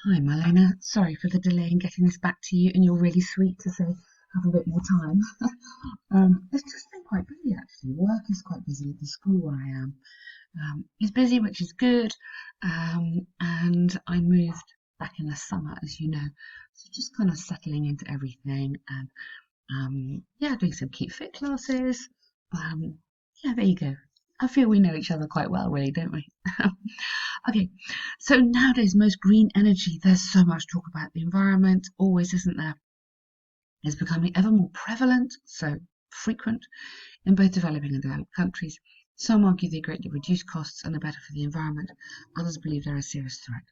Hi, Marlene. Sorry for the delay in getting this back to you, and you're really sweet to say have a bit more time. It's just been quite busy actually. Work is quite busy. The school where I am is busy, which is good. And I moved back in the summer, as you know, so just kind of settling into everything and yeah, doing some keep fit classes. Um, yeah, there you go. I feel we know each other quite well, really, don't we? Okay, so nowadays, most green energy, there's so much talk about the environment, always, isn't there? Is becoming ever more prevalent, so frequent in both developing and developed countries. Some argue they greatly reduce costs and are better for the environment. Others believe they're a serious threat.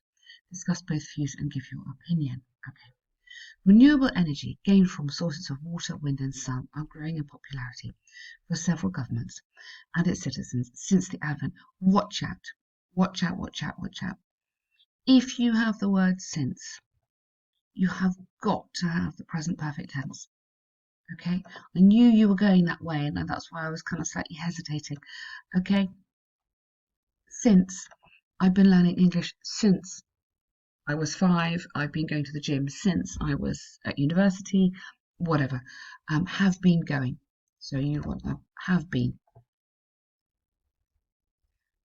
Discuss both views and give your opinion. Okay. Renewable energy gained from sources of water, wind, and sun are growing in popularity for several governments and its citizens since the advent. Watch out, watch out, watch out, watch out. If you have the word since, you have got to have the present perfect tense. Okay, I knew you were going that way, and that's why I was kind of slightly hesitating. Okay, since I've been learning English since I was 5, I've been going to the gym since I was at university, whatever. Have been going. So you want to have been.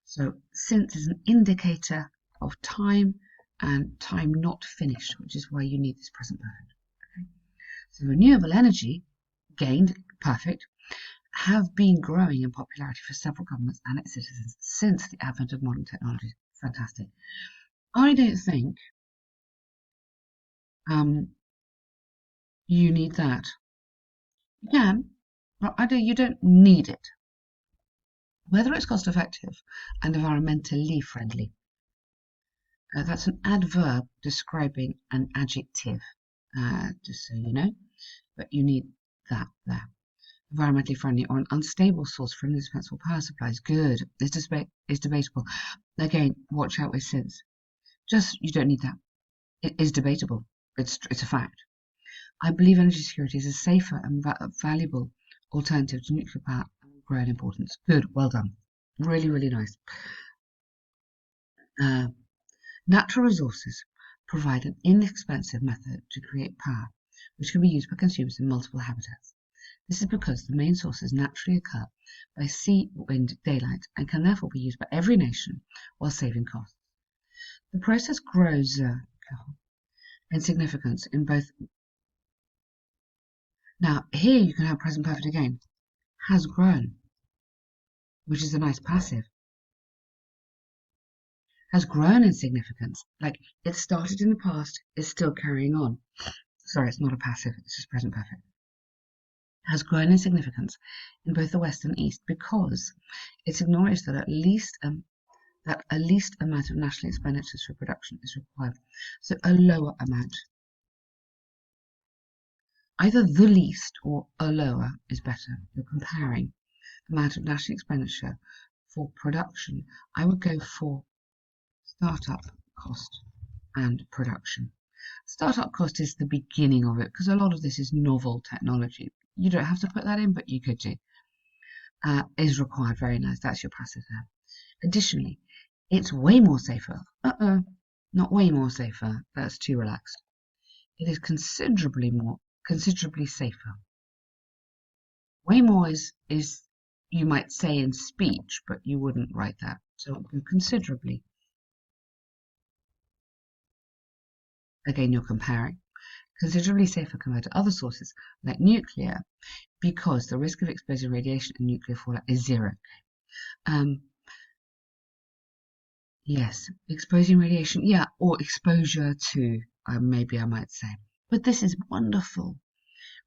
So since is an indicator of time and time not finished, which is why you need this present perfect. Okay? So renewable energy gained, perfect, have been growing in popularity for several governments and its citizens since the advent of modern technology. Fantastic. I don't think you need that. You can, but you don't need it. Whether it's cost effective and environmentally friendly. That's an adverb describing an adjective, just so you know, but you need that there. Environmentally friendly or an unstable source for indispensable power supplies. Good. It's debatable. Again, watch out with since. Just you don't need that. It is debatable. It's a fact. I believe energy security is a safer and valuable alternative to nuclear power and will grow in importance. Good. Well done. Really, really nice. Uh, Natural resources provide an inexpensive method to create power, which can be used by consumers in multiple habitats. This is because the main sources naturally occur by sea, wind, daylight, and can therefore be used by every nation while saving costs. The process grows in significance in both. Now, here you can have present perfect again. Has grown, which is a nice passive. Has grown in significance. Like it started in the past, is still carrying on. Sorry, it's not a passive, it's just present perfect. Has grown in significance in both the West and East because it's acknowledged that a least amount of national expenditures for production is required. So a lower amount. Either the least or a lower is better. You're comparing amount of national expenditure for production. I would go for startup cost and production. Startup cost is the beginning of it because a lot of this is novel technology. You don't have to put that in, but you could do. Is required. Very nice. That's your passive there. Additionally, it's way more safer. Not way more safer. That's too relaxed. It is considerably safer. Way more is you might say in speech, but you wouldn't write that. So considerably. Again, you're comparing. Considerably safer compared to other sources like nuclear, because the risk of exposing radiation and nuclear fallout is zero. Yes, exposing radiation, yeah, or exposure to, maybe I might say. But this is wonderful.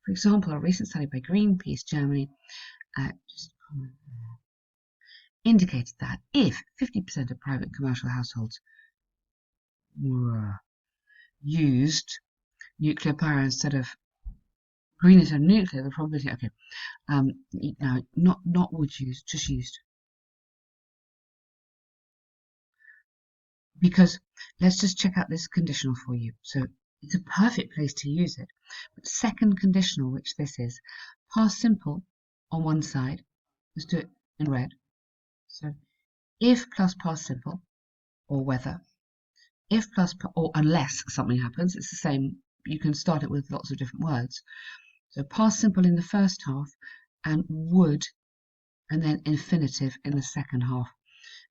For example, a recent study by Greenpeace Germany just indicated that if 50% of private and commercial households used nuclear power instead of green instead of nuclear, the probability, okay, no, not would use, just used. Because let's just check out this conditional for you. So it's a perfect place to use it. But second conditional, which this is, past simple on one side, let's do it in red. So if plus past simple, or whether, if plus, or unless something happens, it's the same. You can start it with lots of different words. So past simple in the first half and would, and then infinitive in the second half.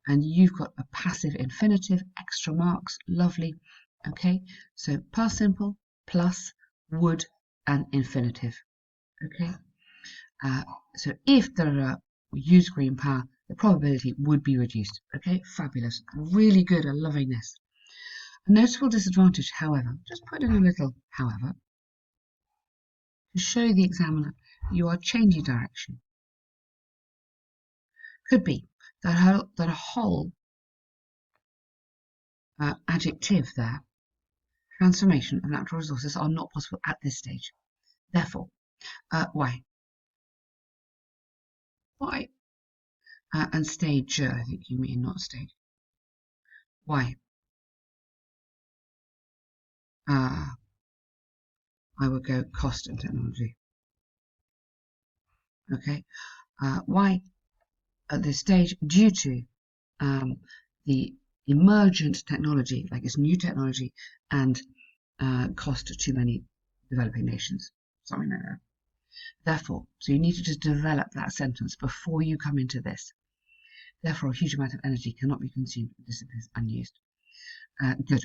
And you've got a passive infinitive, extra marks, lovely. Okay, so past simple plus would and infinitive. Okay, so if there are use green power, the probability would be reduced. Okay, fabulous, really good, I'm loving this. A notable disadvantage, however, just put in a little however, to show the examiner you are changing direction. Could be that a whole adjective there, transformation of natural resources, are not possible at this stage. Therefore, why? Why? And stage, I think you mean, not stage. Why? I would go cost and technology. Okay. Why? At this stage, due to the emergent technology, like it's new technology, and cost to too many developing nations, something like that. Therefore, so you need to just develop that sentence before you come into this. Therefore, a huge amount of energy cannot be consumed if this is unused. Good.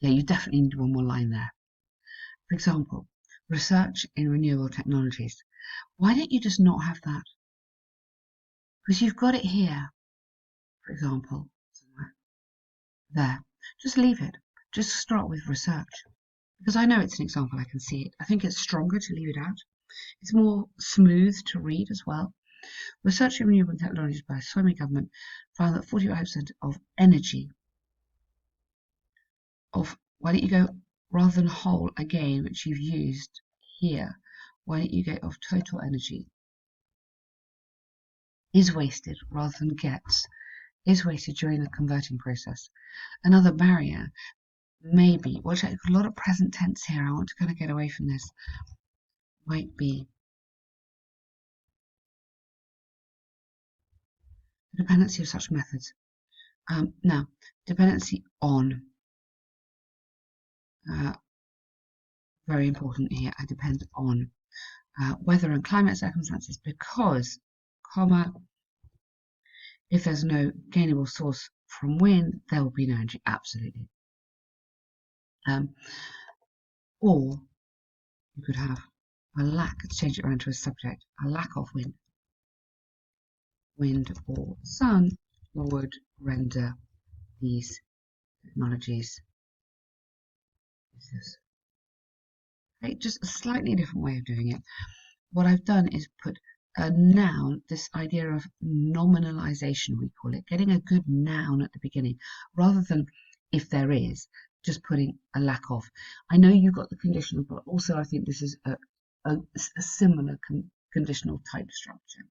Yeah, you definitely need one more line there. For example, research in renewable technologies. Why don't you just not have that? Because you've got it here, for example, somewhere. There. Just leave it. Just start with research. Because I know it's an example, I can see it. I think it's stronger to leave it out. It's more smooth to read as well. Research in renewable technologies by the Swami government found that 45% of energy of, why don't you go, rather than whole again, which you've used here, why don't you go of total energy is wasted rather than gets, is wasted during the converting process. Another barrier may be, watch out, a lot of present tense here, I want to kind of get away from this, might be the dependency of such methods. Now, dependency on, very important here, I depend on weather and climate circumstances because, comma, if there's no gainable source from wind, there will be no energy, absolutely. Or you could have a lack, let's change it around to a subject, a lack of wind. Wind or sun would render these technologies useless. Okay, just a slightly different way of doing it. What I've done is put a noun, this idea of nominalization, we call it, getting a good noun at the beginning, rather than if there is, just putting a lack of. I know you've got the conditional, but also I think this is a similar conditional type structure.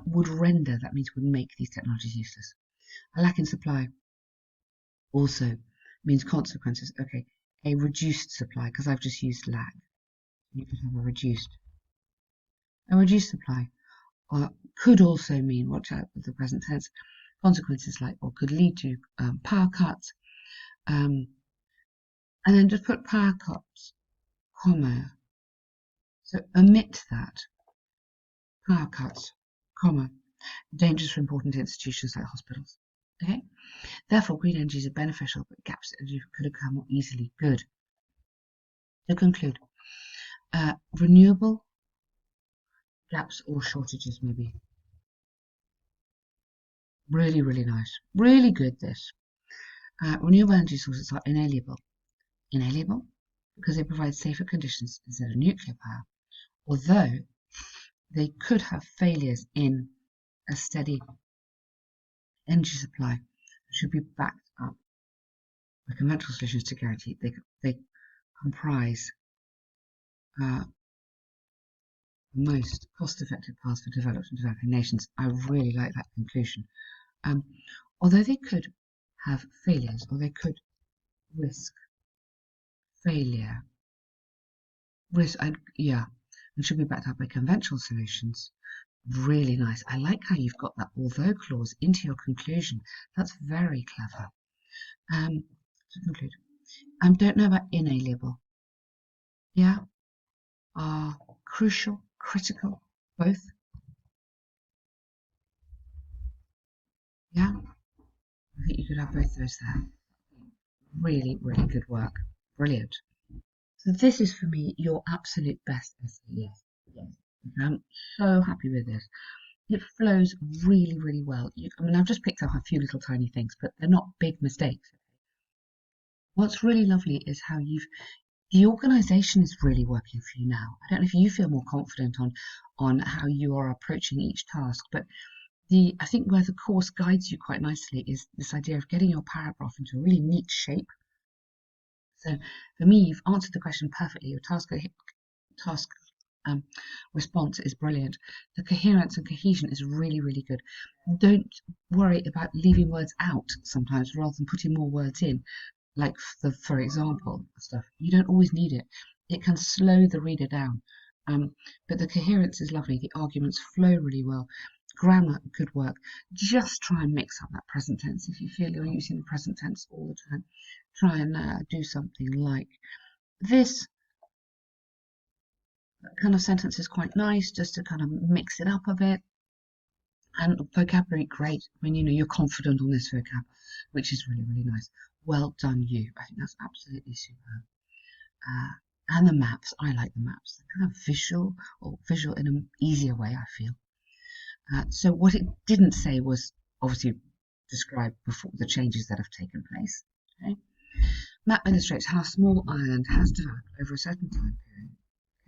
Would render, that means would make these technologies useless. A lack in supply also means consequences. Okay, a reduced supply, because I've just used lack. You could have a reduced supply. Could also mean, watch out with the present tense, consequences like, or could lead to power cuts. And then just put power cuts, comma. So omit that. Power cuts, comma. Dangerous for important institutions like hospitals. Okay? Therefore, green energies are beneficial, but gaps in energy could occur more easily. Good. To conclude, renewable gaps or shortages maybe. Really, really nice. Really good, this. Renewable energy sources are inalienable. Inalienable because they provide safer conditions instead of nuclear power, although they could have failures in a steady energy supply that should be backed up by conventional solutions to guarantee they comprise most cost-effective paths for developed and developing nations. I really like that conclusion. Although they could have failures, or they could risk failure, and should be backed up by conventional solutions, Really nice. I like how you've got that although clause into your conclusion. That's very clever. To conclude, don't know about inalienable. Yeah, are crucial, critical, both. Yeah, I think you could have both those there. Really, really good work. Brilliant. So this is for me your absolute best essay. Yes, yes. I'm so happy with this. It flows really, really well. I mean, I've just picked up a few little tiny things, but they're not big mistakes. What's really lovely is how the organisation is really working for you now. I don't know if you feel more confident on how you are approaching each task, but I think where the course guides you quite nicely is this idea of getting your paragraph into a really neat shape. So for me, you've answered the question perfectly. Your task response is brilliant. The coherence and cohesion is really, really good. Don't worry about leaving words out sometimes rather than putting more words in, like for example stuff. You don't always need it. It can slow the reader down. But the coherence is lovely. The arguments flow really well. Grammar, good work. Just try and mix up that present tense. If you feel you're using the present tense all the time, try and do something like this kind of sentence is quite nice, just to kind of mix it up a bit. And vocabulary, great. I mean, you're confident on this vocab, which is really, really nice. Well done, you. I think that's absolutely superb. And the maps, I like the maps. They're kind of visual in an easier way, I feel. So what it didn't say was obviously describe before the changes that have taken place. Okay? Map illustrates how a small island has developed over a certain time period.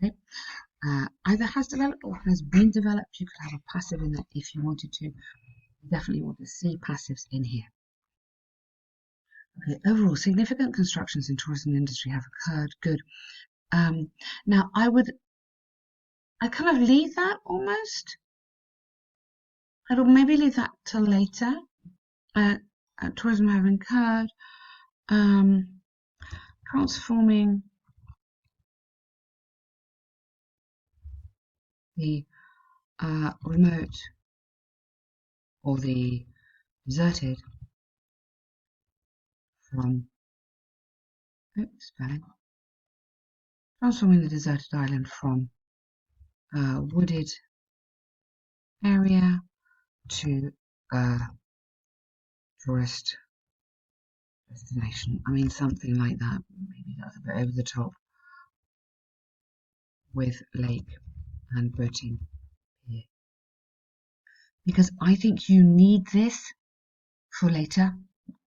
Okay? Either has developed or has been developed. You could have a passive in there if you wanted to. You definitely want to see passives in here. Okay, overall, significant constructions in tourism industry have occurred. Good. Now, I kind of leave that almost. I'd maybe leave that till later. Tourism have occurred. Transforming the remote or the deserted from spelling. Transforming the deserted island from wooded area to tourist destination. I mean, something like that. Maybe that's a bit over the top with lake and boating here. Because I think you need this for later.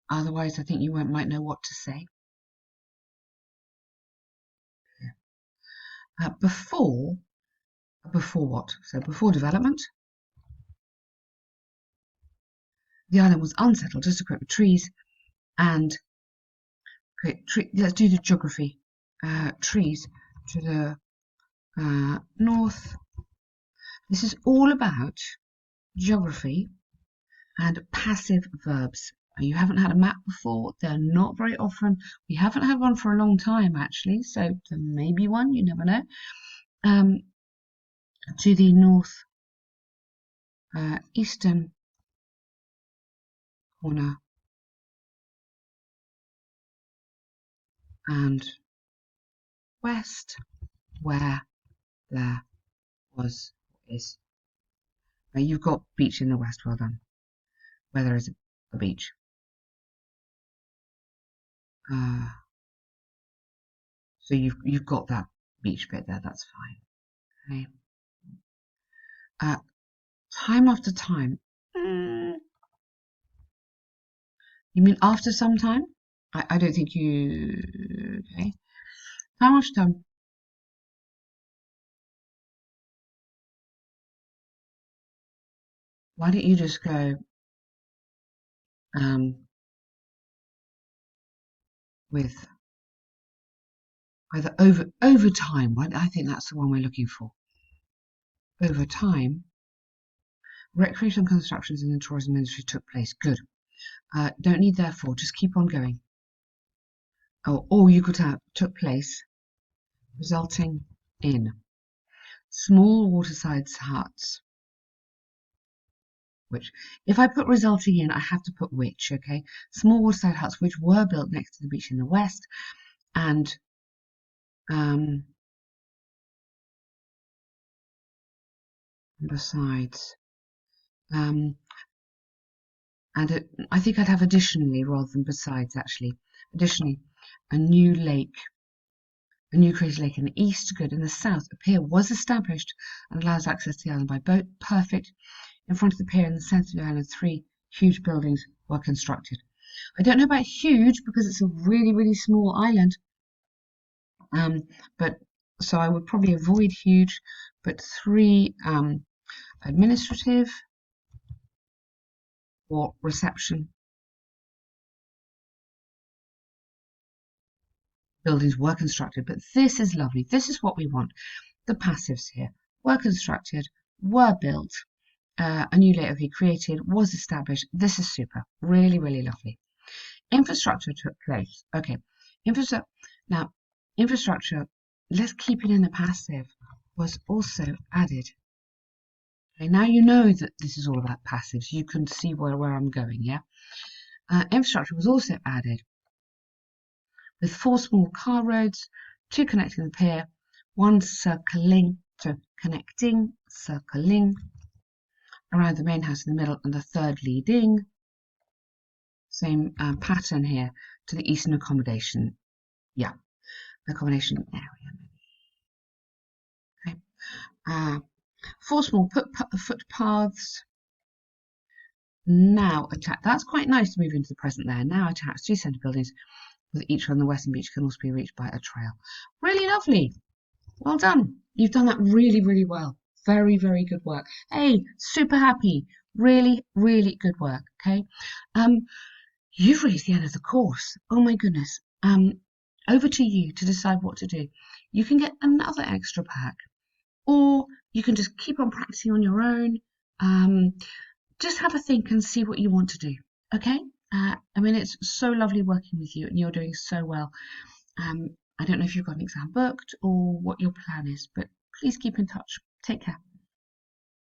Otherwise, I think you might know what to say. Before what? So before development, the island was unsettled, just equipped with trees and let's do the geography. Trees to the north. This is all about geography and passive verbs. You haven't had a map before. They're not very often. We haven't had one for a long time, actually, so there may be one. You never know. To the north eastern corner and west, where there is. You've got beach in the west. Well done. Where there is a beach. So you've got that beach bit there. That's fine. Okay. Time after time. You mean after some time? I don't think you. Okay. Time after time. Why don't you just go with either over time? I think that's the one we're looking for. Over time, recreational constructions in the tourism industry took place. Good. Don't need therefore. Just keep on going. Or you could have took place, resulting in small waterside huts which. If I put resulting in, I have to put which, okay? Small waterside huts which were built next to the beach in the west, and besides, and I think I'd have additionally rather than besides, actually. Additionally, a new created lake in the east, good. In the south, a pier was established and allows access to the island by boat. Perfect. In front of the pier in the centre of the island, 3 huge buildings were constructed. I don't know about huge because it's a really, really small island. But so I would probably avoid huge, but 3 administrative or reception buildings were constructed. But this is lovely. This is what we want. The passives here were constructed, were built, a new layout created, was established. This is super. Really, really lovely. Infrastructure took place. Okay. Now, infrastructure, let's keep it in the passive, was also added. Okay, now you know that this is all about passives. You can see where I'm going, yeah? Infrastructure was also added with 4 small car roads, 2 connecting the pier, 1 circling around the main house in the middle, and the 3rd leading. Same pattern here to the eastern accommodation. Yeah, accommodation area. Okay. 4 small footpaths. Now attached. That's quite nice to move into the present there. Now attached 2 centre buildings, with each on the western beach can also be reached by a trail. Really lovely. Well done. You've done that really, really well. Very, very good work. Hey, super happy. Really, really good work. Okay. You've reached the end of the course. Oh my goodness. Over to you to decide what to do. You can get another extra pack, or you can just keep on practicing on your own. Just have a think and see what you want to do. Okay. I mean, it's so lovely working with you, and you're doing so well. I don't know if you've got an exam booked or what your plan is, but please keep in touch. Take care.